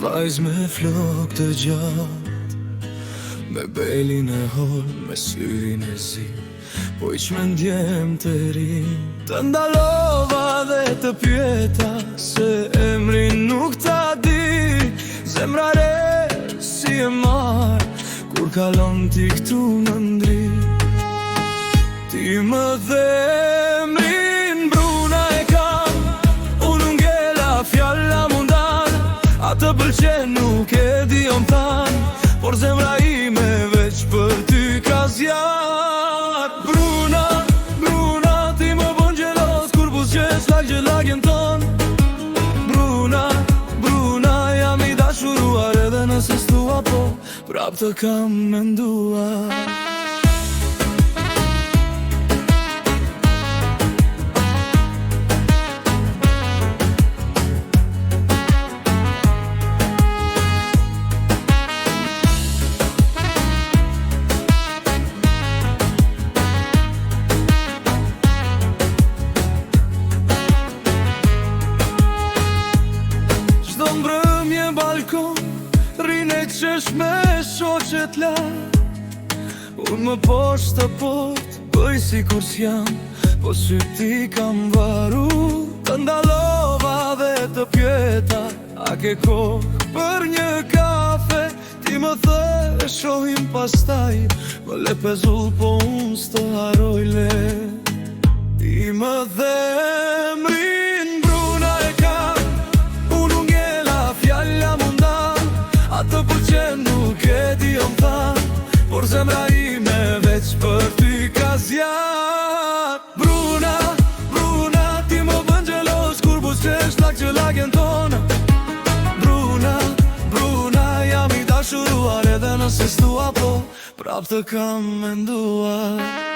vajz me flok të gjatë, me belin e hol, me syrin e zi, po i që me ndjem të rin. Të ndalova dhe të pjeta, se emrin nuk ta di. Zemra re si e marë, kur kalon ti këtu në ndri. Ti më dhe emrin bruna e kam, unë ngella fjalla mundan. A të pëlqen nuk e di om than, por zemra ime veç për ty ka zjarë. Bruna, Bruna, ti më bën gjelos kur buzqesh lagjen ton. Bruna, Bruna, jam i dashuruar edhe nëse s'tua po, prap të kam menduar. Mbrëmje balkon, rine qesh me shoqet la. Unë më poshtë të pot, bëj si kur s'jam, po sy ti kam varu. Të ndalova dhe të pjeta, a ke kohë për një kafe? Ti më the, shohim pastaj, më le pezull po unë s'të haroj le. Ti më dhe emrin bruna e kam, të pëlqen nuk e di om than, por zemra ime veç për ty ka zjarë. Bruna, Bruna, ti më bën gjelos kur buzqesh lagjen tonë. Bruna, Bruna, jam i dashuruar edhe nëse s'tua po, prap të kam menduar.